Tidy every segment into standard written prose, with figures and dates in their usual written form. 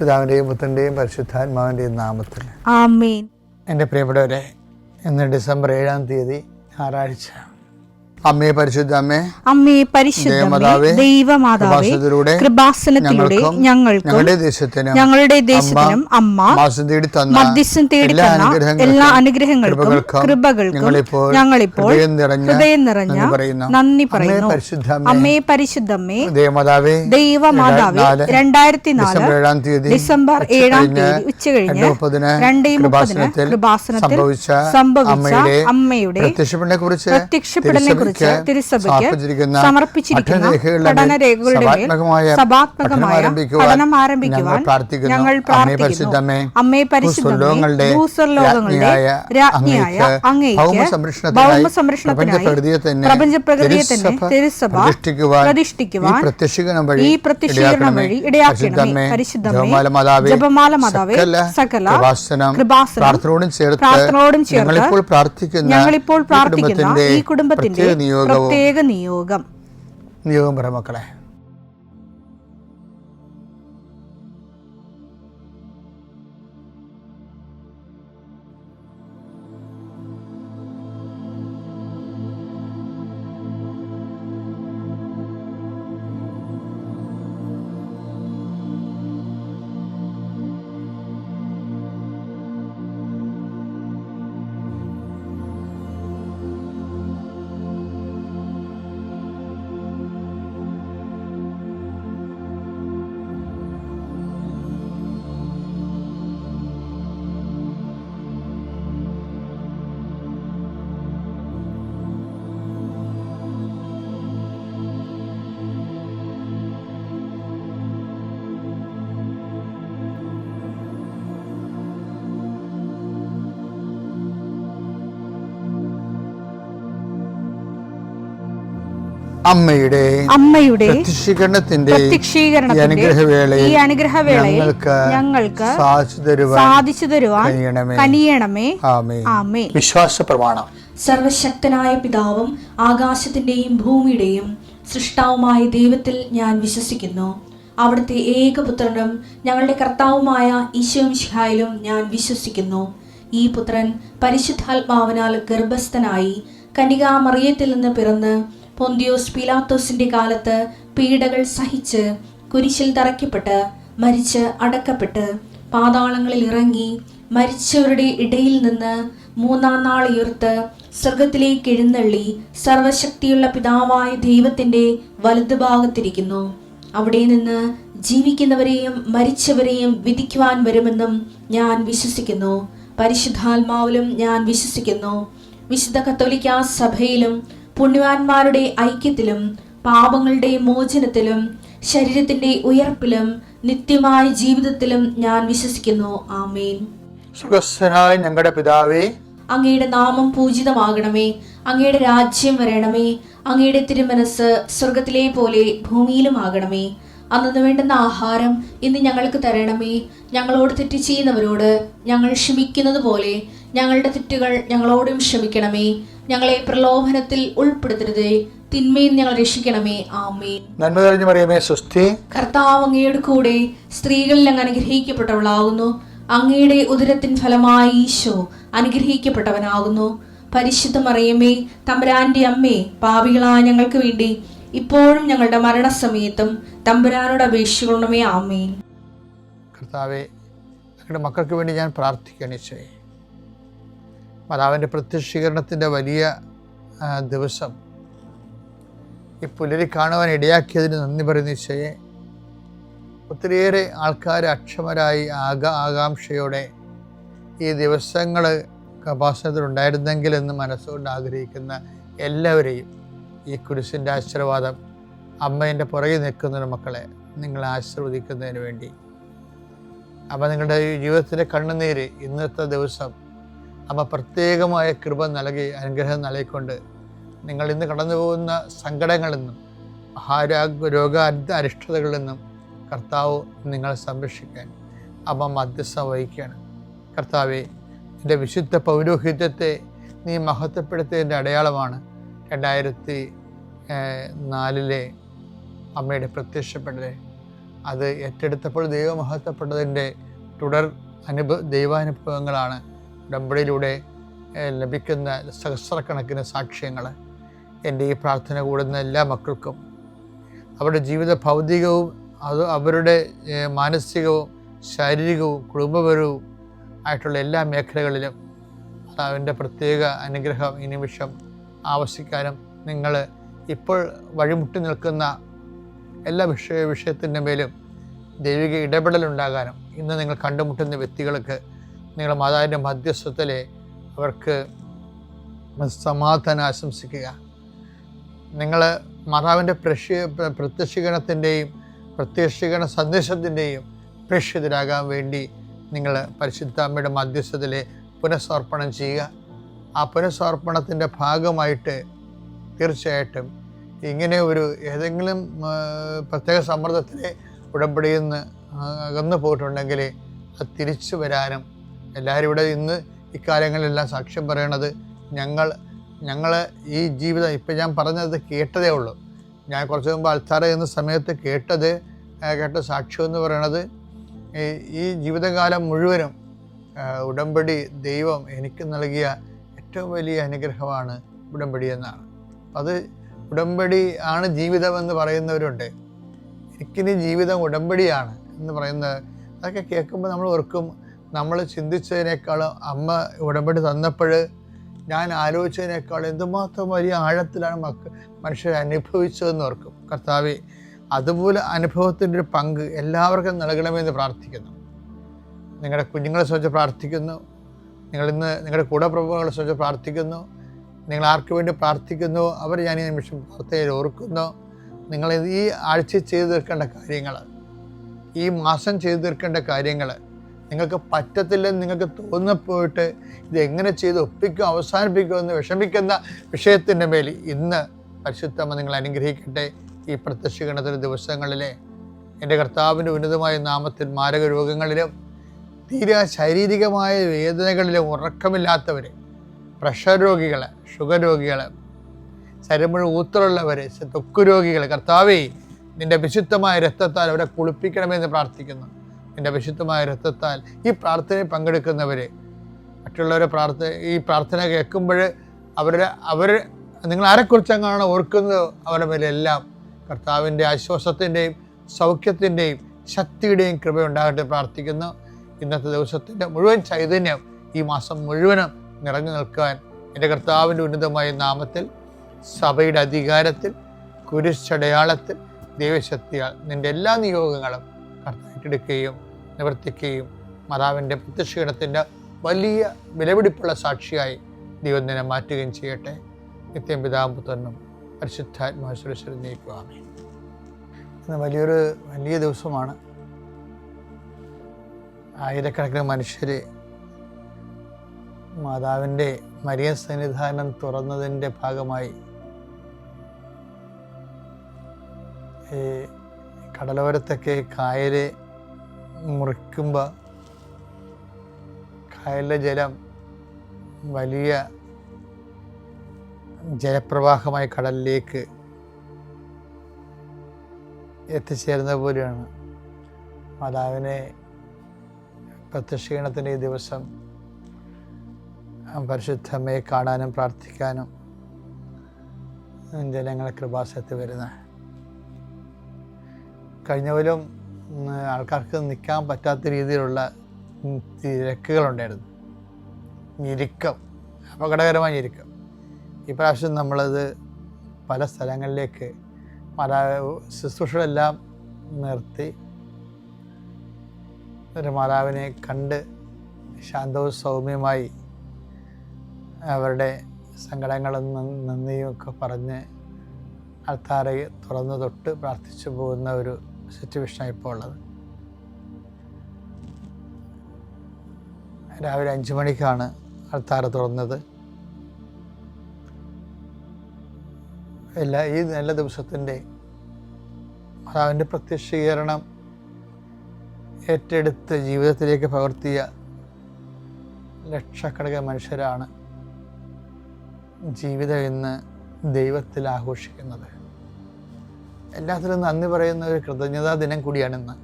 പിതാവിൻ്റെയും പുത്രൻ്റെയും പരിശുദ്ധാത്മാവിൻ്റെയും നാമത്തിൽ ആമേൻ. എൻ്റെ പ്രിയപ്പെട്ടവരെ, ഇന്ന് ഡിസംബർ 7-ാം തീയതി ഞായറാഴ്ച. അമ്മേ പരിശുദ്ധ അമ്മേ, അമ്മേ പരിശുദ്ധമേ, ദൈവമാതാവേ, കൃപാസനത്തിലൂടെ ഞങ്ങൾക്കും ഞങ്ങളുടെ ദേശത്തിനും അമ്മ മധ്യസ്ഥം തേടി തന്ന എല്ലാ അനുഗ്രഹങ്ങൾക്കും കൃപകൾക്കും ഞങ്ങളിപ്പോൾ ഹൃദയം നിറഞ്ഞ നന്ദി പറയുന്നു. അമ്മേ പരിശുദ്ധമേ, ദൈവമാതാവേ, 2004 ഡിസംബർ 7-ാം തീയതി ഉച്ചകഴിഞ്ഞ് 2:30 കൃപാസനത്തിൽ സംഭവിച്ച അമ്മയുടെ പ്രത്യക്ഷപ്പെടലിനെ കുറിച്ച് തിരുസഭയ്ക്ക് സമർപ്പിച്ചിരിക്കുന്ന പഠനരേഖകളുടെ മേൽ സഭാത്മകമായ പഠനം ആരംഭിക്കുവാൻ ഞങ്ങൾ പ്രാർത്ഥിക്കുന്നു. അമ്മേ പരിശുദ്ധമേ, ഭൂസ്വർലോകങ്ങളുടെ രാജ്ഞിയായ അങ്ങേയ്ക്ക് ഭൗമസംരക്ഷണത്തിനായി പ്രപഞ്ചപ്രകൃതിയെ തന്നെ തിരുസഭ പ്രതിഷ്ഠിക്കുവാൻ ഈ പ്രത്യക്ഷീകരണം വഴി ഇടയാക്കണമേ. പരിശുദ്ധമേ, ജപമാല മാതാവേ, സകല കൃപാസനം പ്രാർത്ഥനയോടും ചേർത്ത് ഞങ്ങളിപ്പോൾ പ്രാർത്ഥിക്കുന്ന ഈ കുടുംബത്തിന്റെ പ്രത്യേക നിയോഗം പറ മക്കളെ. അമ്മയുടെ പ്രത്യക്ഷീകരണത്തിന്റെ ഈ അനുഗ്രഹവേളയിൽ ഞങ്ങൾക്ക് സാധിച്ചു തരുവാൻ കനിയണമേ. ആമേൻ. വിശ്വാസ പ്രമാണം. സർവശക്തനായ പിതാവും ആകാശത്തിന്റെയും ഭൂമിയുടെയും സൃഷ്ടാവുമായ ദൈവത്തിൽ ഞാൻ വിശ്വസിക്കുന്നു. അവിടുത്തെ ഏകപുത്രനും ഞങ്ങളുടെ കർത്താവുമായ ഈശോ മിശിഹായിലും ഞാൻ വിശ്വസിക്കുന്നു. ഈ പുത്രൻ പരിശുദ്ധാത്മാവിനാൽ ഗർഭസ്ഥനായി കന്യകാമറിയത്തിൽ നിന്ന് പിറന്ന് പൊന്തിയോസ് പീലാത്തോസിന്റെ കാലത്ത് പീഡകൾ സഹിച്ച് കുരിശിൽ തറയ്ക്കപ്പെട്ട് മരിച്ച് അടക്കപ്പെട്ട് പാതാളങ്ങളിൽ ഇറങ്ങി മരിച്ചവരുടെ ഇടയിൽ നിന്ന് 3-ാം നാൾ ഉയർത്ത് സ്വർഗത്തിലേക്ക് എഴുന്നള്ളി സർവശക്തിയുള്ള പിതാവായ ദൈവത്തിന്റെ വലതുഭാഗത്തിരിക്കുന്നു. അവിടെ നിന്ന് ജീവിക്കുന്നവരെയും മരിച്ചവരെയും വിധിക്കുവാൻ വരുമെന്നും ഞാൻ വിശ്വസിക്കുന്നു. പരിശുദ്ധാത്മാവിലും ഞാൻ വിശ്വസിക്കുന്നു. വിശുദ്ധ കത്തോലിക്കാ സഭയിലും പുണ്യവാന്മാരുടെ ഐക്യത്തിലും പാപങ്ങളുടെ മോചനത്തിലും ശരീരത്തിന്റെ ഉയർപ്പിലും നിത്യമായ ജീവിതത്തിലും ഞാൻ വിശ്വസിക്കുന്നു. ആമേൻ. സുഖസ്ഥനായ ഞങ്ങളുടെ പിതാവേ, അങ്ങയുടെ നാമം പൂജിതമാകണമേ. അങ്ങയുടെ രാജ്യം വരണമേ. അങ്ങയുടെ തിരുമനസ് സ്വർഗത്തിലെ പോലെ ഭൂമിയിലും ആകണമേ. അന്നു വേണ്ടുന്ന ആഹാരം ഇന്ന് ഞങ്ങൾക്ക് തരണമേ. ഞങ്ങളോട് തെറ്റ് ചെയ്യുന്നവരോട് ഞങ്ങൾ ക്ഷമിക്കുന്നത് പോലെ ഞങ്ങളുടെ തെറ്റുകൾ ഞങ്ങളോടും ക്ഷമിക്കണമേ. ഞങ്ങളെ പ്രലോഭനത്തിൽ ഉൾപ്പെടുത്തരുതേ, തിന്മയിൽ ഞങ്ങൾ രക്ഷിക്കണമേ. ആമേൻ. നന്മ നിറഞ്ഞ മറിയമേ, സ്വസ്തി. കർത്താവ് അങ്ങയുടെ കൂടെ സ്ത്രീകളിൽ അങ്ങ് അനുഗ്രഹിക്കപ്പെട്ടവളാകുന്നു. അങ്ങയുടെ ഉദരത്തിൻ ഫലമായി ഈശോ അനുഗ്രഹിക്കപ്പെട്ടവനാകുന്നു. പരിശുദ്ധ മറിയമേ, തമ്പുരാന്റെ അമ്മേ, പാപികളായ ഞങ്ങൾക്ക് വേണ്ടി ഇപ്പോഴും ഞങ്ങളുടെ മരണസമയത്തും തമ്പുരാനോട് അപേക്ഷിക്കണമേ. ആമേൻ. കർത്താവേ, ഞങ്ങളുടെ മക്കൾക്ക് വേണ്ടി ഞാൻ പ്രാർത്ഥിക്കണേ. മാതാവിൻ്റെ പ്രത്യക്ഷീകരണത്തിൻ്റെ വലിയ ദിവസം ഈ പുലരി കാണുവാൻ ഇടയാക്കിയതിന് നന്ദി പറയുന്ന ഈശോയെ, ഒത്തിരിയേറെ ആൾക്കാർ അക്ഷമരായി ആകാംക്ഷയോടെ ഈ ദിവസങ്ങൾ കൃപാസനത്തിലുണ്ടായിരുന്നെങ്കിൽ എന്ന് മനസ്സുകൊണ്ട് ആഗ്രഹിക്കുന്ന എല്ലാവരെയും ഈ കുരിശിൻ്റെ ആശീർവാദം അമ്മേൻ്റെ പുറകെ നിൽക്കുന്ന മക്കളെ നിങ്ങൾ ആശീർവദിക്കുന്നതിന് വേണ്ടി അമ്മ നിങ്ങളുടെ ജീവിതത്തിൻ്റെ കണ്ണുനീര് ഇന്നത്തെ ദിവസം അമ്മ പ്രത്യേകമായ കൃപ നൽകി അനുഗ്രഹം നൽകിക്കൊണ്ട് നിങ്ങൾ ഇന്ന് കടന്നു പോകുന്ന സങ്കടങ്ങളിൽ നിന്നും രോഗ അരിഷ്ടതകളിൽ നിന്നും കർത്താവ് നിങ്ങളെ സംരക്ഷിക്കാൻ അമ്മ മധ്യസ്ഥം വഹിക്കുകയാണ്. കർത്താവെ, എൻ്റെ വിശുദ്ധ പൗരോഹിത്യത്തെ നീ മഹത്വപ്പെടുത്തിയതിൻ്റെ അടയാളമാണ് 2004 അമ്മയുടെ പ്രത്യക്ഷപ്പെടൽ. അത് ഏറ്റെടുത്തപ്പോൾ ദൈവം മഹത്വപ്പെട്ടതിൻ്റെ തുടർ ദൈവാനുഭവങ്ങളാണ് ഉടമ്പടിയിലൂടെ ലഭിക്കുന്ന സഹസ്രക്കണക്കിന് സാക്ഷ്യങ്ങൾ. എൻ്റെ ഈ പ്രാർത്ഥന കൂടുന്ന എല്ലാ മക്കൾക്കും അവരുടെ ജീവിത ഭൗതികവും അവരുടെ മാനസികവും ശാരീരികവും കുടുംബപരവും ആയിട്ടുള്ള എല്ലാ മേഖലകളിലും കർത്താവിൻ്റെ പ്രത്യേക അനുഗ്രഹം ഈ നിമിഷം ആവശ്യിക്കാനും നിങ്ങൾ ഇപ്പോൾ വഴിമുട്ടി നിൽക്കുന്ന എല്ലാ വിഷയത്തിൻ്റെ മേലും ദൈവിക ഇടപെടലുണ്ടാകാനും ഇന്ന് നിങ്ങൾ കണ്ടുമുട്ടുന്ന വ്യക്തികൾക്ക് നിങ്ങൾ മാതാവിൻ്റെ മധ്യസ്ഥത്തിലെ അവർക്ക് സമാധാനം ആശംസിക്കുക. നിങ്ങൾ മാതാവിൻ്റെ പ്രത്യക്ഷീകരണ സന്ദേശത്തിൻ്റെയും പ്രേക്ഷിതരാകാൻ വേണ്ടി നിങ്ങൾ പരിശുദ്ധ അമ്മയുടെ മധ്യസ്ഥത്തിലെ പുനഃസമർപ്പണം ചെയ്യുക. ആ പുനഃസമർപ്പണത്തിൻ്റെ ഭാഗമായിട്ട് തീർച്ചയായിട്ടും ഇങ്ങനെ ഒരു ഏതെങ്കിലും പ്രത്യേക സമ്മർദ്ദത്തിലെ ഉടമ്പടിയിൽ നിന്ന് അകന്നു പോയിട്ടുണ്ടെങ്കിൽ അത് തിരിച്ചു വരാനും എല്ലാവരും ഇവിടെ ഇന്ന് ഇക്കാര്യങ്ങളിലെല്ലാം സാക്ഷ്യം പറയണത് ഞങ്ങൾ ഈ ജീവിതം ഇപ്പം ഞാൻ പറഞ്ഞത് കേട്ടതേ ഉള്ളൂ. ഞാൻ കുറച്ച് മുമ്പ് അൾത്താര എന്ന സമയത്ത് കേട്ട സാക്ഷ്യം എന്ന് പറയണത് ഈ ജീവിതകാലം മുഴുവനും ഉടമ്പടി ദൈവം എനിക്ക് നൽകിയ ഏറ്റവും വലിയ അനുഗ്രഹമാണ് ഉടമ്പടി എന്നാണ്. അത് ഉടമ്പടി ആണ് ജീവിതമെന്ന് പറയുന്നവരുണ്ട്. എനിക്കിനി ജീവിതം ഉടമ്പടിയാണ് എന്ന് പറയുന്നത് അതൊക്കെ കേൾക്കുമ്പോൾ നമ്മൾ ഓർക്കും, നമ്മൾ ചിന്തിച്ചതിനേക്കാളും അമ്മ ഉടമ്പടി തന്നപ്പോൾ ഞാൻ ആലോചിച്ചതിനേക്കാളും എന്തുമാത്രം വലിയ ആഴത്തിലാണ് മനുഷ്യർ അനുഭവിച്ചതെന്ന് ഓർക്കും. കർത്താവേ, അതുപോലെ അനുഭവത്തിൻ്റെ ഒരു പങ്ക് എല്ലാവർക്കും നൽകണമെന്ന് പ്രാർത്ഥിക്കുന്നു. നിങ്ങളുടെ കുഞ്ഞുങ്ങളെ സംബന്ധിച്ച് പ്രാർത്ഥിക്കുന്നു. നിങ്ങളിന്ന് നിങ്ങളുടെ കൂടപ്രഭുക്കളെ സംബന്ധിച്ച് പ്രാർത്ഥിക്കുന്നു. നിങ്ങൾ ആർക്ക് വേണ്ടി പ്രാർത്ഥിക്കുന്നു അവർ ഞാൻ ഈ നിമിഷം പ്രാർത്ഥനയിൽ ഓർക്കുന്നു. നിങ്ങൾ ഈ ആഴ്ച ചെയ്തു തീർക്കേണ്ട കാര്യങ്ങൾ, ഈ മാസം ചെയ്തു തീർക്കേണ്ട കാര്യങ്ങൾ നിങ്ങൾക്ക് പറ്റത്തില്ലെന്ന് നിങ്ങൾക്ക് തോന്നിപ്പോയിട്ട് ഇതെങ്ങനെ ചെയ്ത് ഒപ്പിക്കും അവസാനിപ്പിക്കുമെന്ന് വിഷമിക്കുന്ന വിഷയത്തിൻ്റെ മേൽ ഇന്ന് പരിശുദ്ധമ്മ നിങ്ങൾ അനുഗ്രഹിക്കട്ടെ. ഈ പ്രത്യക്ഷീകരണത്തിൻ്റെ ദിവസങ്ങളിലെ എൻ്റെ കർത്താവിൻ്റെ ഉന്നതമായ നാമത്തിൽ മാരക രോഗങ്ങളിലും തീരെ ശാരീരികമായ വേദനകളിലും ഉറക്കമില്ലാത്തവർ, പ്രഷർ രോഗികൾ, ഷുഗർ രോഗികൾ, ശരീരം മുഴുവൻ ഊത്തറുള്ളവർ, ത്വക്ക് രോഗികൾ, കർത്താവേ നിൻ്റെ വിശുദ്ധമായ രക്തത്താൽ അവരെ കുളിപ്പിക്കണമെന്ന് പ്രാർത്ഥിക്കുന്നു. നിൻ്റെ വിശുദ്ധമായ രക്തത്താൽ ഈ പ്രാർത്ഥനയിൽ പങ്കെടുക്കുന്നവർ മറ്റുള്ളവരെ ഈ പ്രാർത്ഥന കേൾക്കുമ്പോൾ അവർ നിങ്ങൾ ആരെക്കുറിച്ചെങ്ങാണ് ഓർക്കുന്നത് അവരുടെ മേലെല്ലാം കർത്താവിൻ്റെ ആശ്വാസത്തിൻ്റെയും സൗഖ്യത്തിൻ്റെയും ശക്തിയുടെയും കൃപയുണ്ടാകട്ടെ പ്രാർത്ഥിക്കുന്നു. ഇന്നത്തെ ദിവസത്തിൻ്റെ മുഴുവൻ ചൈതന്യം ഈ മാസം മുഴുവനും നിറഞ്ഞു നിൽക്കാൻ എൻ്റെ കർത്താവിൻ്റെ ഉന്നതമായ നാമത്തിൽ സഭയുടെ അധികാരത്തിൽ കുരിശടയാളത്തിൽ ദൈവശക്തിയാൽ നിൻ്റെ എല്ലാ നിയോഗങ്ങളും കർത്താവിട്ടെടുക്കുകയും നിവർത്തിക്കുകയും മാതാവിൻ്റെ പ്രത്യക്ഷീകരണത്തിൻ്റെ വലിയ വിലപിടിപ്പുള്ള സാക്ഷിയായി ദൈവം നിന്നെ മാറ്റുകയും ചെയ്യട്ടെ. നിത്യം പിതാവും പുത്രനും പരിശുദ്ധാത്മാശ്വരശ്വരം നീക്കുവാമേ. ഇന്ന് വലിയ ദിവസമാണ്. ആയിരക്കണക്കിന് മനുഷ്യർ മാതാവിൻ്റെ മരിയ സന്നിധാനം തുറന്നതിൻ്റെ ഭാഗമായി ഈ കടലോരത്തൊക്കെ കായൽ മുറിക്കുമ്പോൾ കായലിലെ ജലം വലിയ ജലപ്രവാഹമായി കടലിലേക്ക് എത്തിച്ചേരുന്ന പോലെയാണ്. മാതാവിനെ പ്രത്യക്ഷീകരണത്തിൻ്റെ ഈ ദിവസം പരിശുദ്ധമ്മയെ കാണാനും പ്രാർത്ഥിക്കാനും ജനങ്ങളെ കൃപാസനത്തിൽ വരുന്ന കഴിഞ്ഞ പോലും ആൾക്കാർക്ക് നിൽക്കാൻ പറ്റാത്ത രീതിയിലുള്ള തിരക്കുകളുണ്ടായിരുന്നു. ഞെരുക്കം, അപകടകരമായ ഞെരുക്കം. ഈ പ്രാവശ്യം നമ്മളത് പല സ്ഥലങ്ങളിലേക്ക് ശുശ്രൂഷകളെല്ലാം നിർത്തി ഒരു മാതാവിനെ കണ്ട് ശാന്തവും സൗമ്യമായി അവരുടെ സങ്കടങ്ങളും നന്ദിയും ഒക്കെ പറഞ്ഞ് അൾത്താര തുറന്ന് തൊട്ട് പ്രാർത്ഥിച്ചു പോകുന്ന ഒരു സിറ്റുവേഷനാണ് ഇപ്പോൾ ഉള്ളത്. രാവിലെ 5 മണിക്കാണ് അൾത്താര തുറന്നത്. ഈ നല്ല ദിവസത്തിൻ്റെ മാതാവിൻ്റെ പ്രത്യക്ഷീകരണം ഏറ്റെടുത്ത് ജീവിതത്തിലേക്ക് പകർത്തിയ ലക്ഷക്കണക്കിന് മനുഷ്യരാണ് ജീവിതം ഇന്ന് ദൈവത്തിൽ ആഘോഷിക്കുന്നത്. എല്ലാത്തിലും നന്ദി പറയുന്ന ഒരു കൃതജ്ഞതാ ദിനം കൂടിയാണിന്ന്.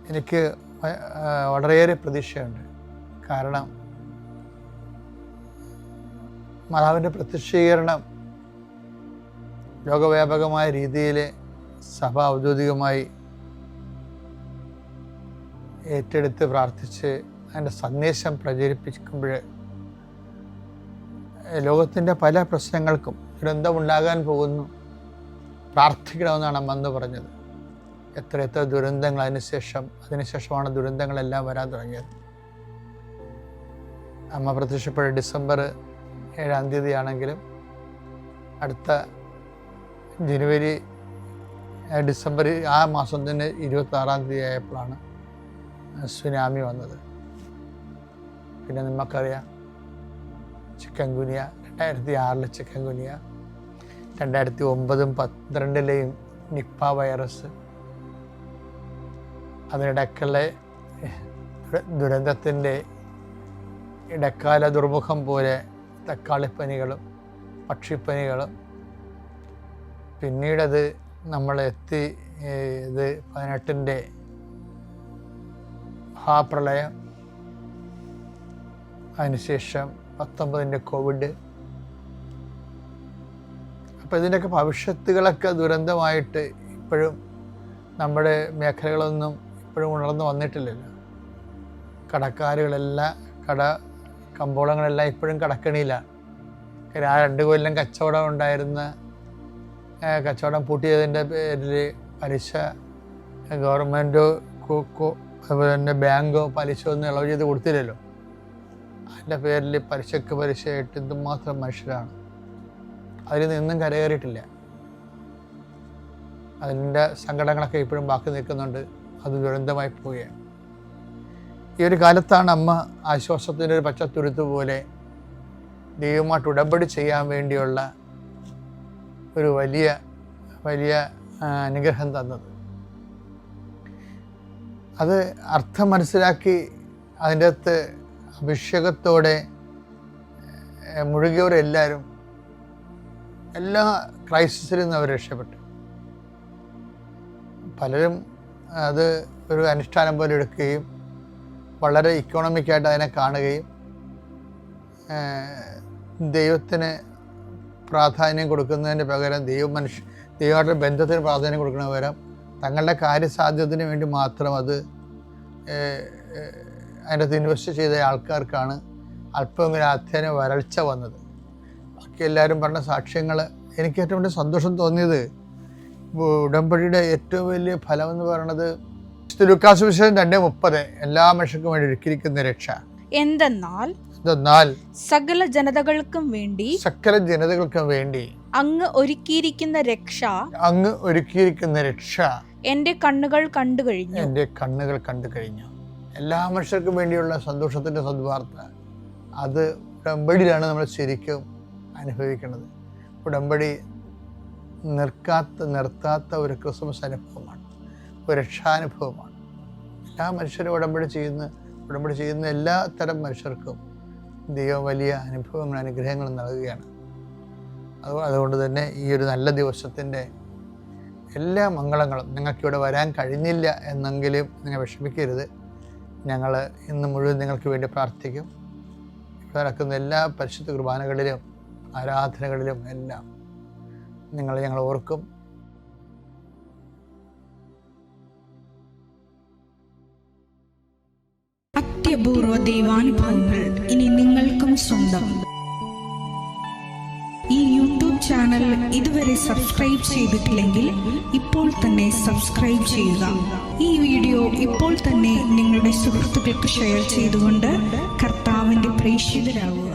എനിക്ക് വളരെയേറെ പ്രതീക്ഷയുണ്ട്. കാരണം മാതാവിൻ്റെ പ്രത്യക്ഷീകരണം ലോകവ്യാപകമായ രീതിയിൽ സഭ ഔദ്യോഗികമായി ഏറ്റെടുത്ത് പ്രാർത്ഥിച്ച് അതിൻ്റെ സന്ദേശം പ്രചരിപ്പിക്കുമ്പോൾ ലോകത്തിൻ്റെ പല പ്രശ്നങ്ങൾക്കും ദുരന്തമുണ്ടാകാൻ പോകുന്നു, പ്രാർത്ഥിക്കണമെന്നാണ് അമ്മ അന്ന് പറഞ്ഞത്. എത്ര ദുരന്തങ്ങൾ അതിനുശേഷമാണ് ദുരന്തങ്ങളെല്ലാം വരാൻ തുടങ്ങിയത്. അമ്മ പ്രത്യക്ഷപ്പെട്ട ഡിസംബർ 7-ാം തീയതി ആണെങ്കിലും അടുത്ത ഡിസംബർ ആ മാസം തന്നെ 26-ാം തീയതി ആയപ്പോഴാണ് സുനാമി വന്നത്. പിന്നെ നമുക്കറിയാം ചിക്കൻ ഗുനിയ, 2006 ചിക്കൻ ഗുനിയ, 2009-12 നിപ്പ വൈറസ്, അതിനിടയ്ക്കുള്ള ദുരന്തത്തിൻ്റെ ഇടക്കാല ദുർമുഖം പോലെ തക്കാളിപ്പനികളും പക്ഷിപ്പനികളും, പിന്നീടത് നമ്മളെത്തി ഇത് 18 മഹാപ്രളയം, അതിനുശേഷം 19 കോവിഡ്. അപ്പോൾ ഇതിൻ്റെയൊക്കെ ഭവിഷ്യത്തുകളൊക്കെ ദുരന്തമായിട്ട് ഇപ്പോഴും നമ്മുടെ മേഖലകളൊന്നും ഇപ്പോഴും ഉണർന്നു വന്നിട്ടില്ലല്ലോ. കടക്കാരുകളെല്ലാം കമ്പോളങ്ങളെല്ലാം ഇപ്പോഴും കടക്കണിയിലാണ്. ആ 2 കൊല്ലം കച്ചവടം പൂട്ടിയതിൻ്റെ പേരിൽ പലിശ ഗവൺമെൻറ്റോ അതുപോലെ തന്നെ ബാങ്കോ പലിശ ഒന്നും ഇളവ് ചെയ്ത് കൊടുത്തില്ലല്ലോ. അതിൻ്റെ പേരിൽ പലിശയായിട്ട് എന്തുമാത്രം മനുഷ്യരാണ്. അതിൽ നിന്നും കരകയറിയിട്ടില്ല. അതിൻ്റെ സങ്കടങ്ങളൊക്കെ ഇപ്പോഴും ബാക്കി നിൽക്കുന്നുണ്ട്. അത് ദുരന്തമായി പോവുകയാണ്. ഈ ഒരു കാലത്താണ് അമ്മ ആശ്വാസത്തിൻ്റെ ഒരു പച്ചത്തുരുത്ത് പോലെ ദൈവമായിട്ട് ഉടമ്പടി ചെയ്യാൻ വേണ്ടിയുള്ള ഒരു വലിയ അനുഗ്രഹം തന്നത്. അത് അർത്ഥം മനസ്സിലാക്കി അതിൻ്റെ അകത്ത് അഭിഷേകത്തോടെ മുഴുകിയവരെല്ലാവരും എല്ലാ ക്രൈസിസിൽ നിന്ന് അവർ രക്ഷപ്പെട്ടു. പലരും അത് ഒരു അനുഷ്ഠാനം പോലെ എടുക്കുകയും വളരെ ഇക്കോണമിക്കായിട്ട് അതിനെ കാണുകയും ദൈവത്തിന് പ്രാധാന്യം കൊടുക്കുന്നതിന് പകരം ദൈവമായിട്ടുള്ള ബന്ധത്തിന് പ്രാധാന്യം കൊടുക്കുന്നതിന് പകരം തങ്ങളുടെ കാര്യസാധ്യത്തിന് വേണ്ടി മാത്രം അത് അതിനകത്ത് ഇൻവെസ്റ്റ് ചെയ്ത ആൾക്കാർക്കാണ് അല്പമെങ്കിലും അധ്യയന വരൾച്ച വന്നത്. ബാക്കി എല്ലാവരും പറഞ്ഞ സാക്ഷ്യങ്ങൾ എനിക്ക് ഏറ്റവും വലിയ സന്തോഷം തോന്നിയത്, ഉടമ്പടിയുടെ ഏറ്റവും വലിയ ഫലം എന്ന് പറയുന്നത് ലൂക്കാസ് സുവിശേഷം 2:30 എല്ലാ മനുഷ്യർക്കും വേണ്ടി ഒരുക്കിയിരിക്കുന്ന രക്ഷ എന്തെന്നാൽ സകല ജനതകൾക്കും വേണ്ടി അങ്ങ് ഒരുക്കിയിരിക്കുന്ന രക്ഷ എന്റെ കണ്ണുകൾ കണ്ടു കഴിഞ്ഞു. എല്ലാ മനുഷ്യർക്കും വേണ്ടിയുള്ള സന്തോഷത്തിന്റെ സദ്വാർത്ത അത് ഉടമ്പടിയിലാണ് നമ്മൾ ശരിക്കും അനുഭവിക്കുന്നത്. ഉടമ്പടി നിർത്താത്ത ഒരു ക്രിസ്മസ് അനുഭവമാണ്, ഒരു രക്ഷാനുഭവമാണ്. എല്ലാ മനുഷ്യരും ഉടമ്പടി ചെയ്യുന്ന എല്ലാ തരം മനുഷ്യർക്കും ദൈവം വലിയ അനുഭവങ്ങളും അനുഗ്രഹങ്ങളും നൽകുകയാണ്. അതുകൊണ്ട് തന്നെ ഈ ഒരു നല്ല ദിവസത്തിൻ്റെ എല്ലാ മംഗളങ്ങളും, നിങ്ങൾക്കിവിടെ വരാൻ കഴിഞ്ഞില്ല എന്നെങ്കിലും നിങ്ങൾ വിഷമിക്കരുത്. ഞങ്ങൾ ഇന്ന് മുഴുവൻ നിങ്ങൾക്ക് വേണ്ടി പ്രാർത്ഥിക്കും. ഇവിടെ നടക്കുന്ന എല്ലാ പരിശുദ്ധ കുർബാനകളിലും ആരാധനകളിലും എല്ലാം ഞങ്ങൾ ഓർക്കും. അത്യപൂർവ ദൈവാനുഭവങ്ങൾ ഇനി നിങ്ങൾക്കും സ്വന്തം. ഈ യൂട്യൂബ് ചാനൽ ഇതുവരെ സബ്സ്ക്രൈബ് ചെയ്തിട്ടില്ലെങ്കിൽ ഇപ്പോൾ തന്നെ സബ്സ്ക്രൈബ് ചെയ്യുക. ഈ വീഡിയോ ഇപ്പോൾ തന്നെ നിങ്ങളുടെ സുഹൃത്തുക്കൾക്ക് ഷെയർ ചെയ്തുകൊണ്ട് കർത്താവിന്റെ പ്രേക്ഷിതരാകുക.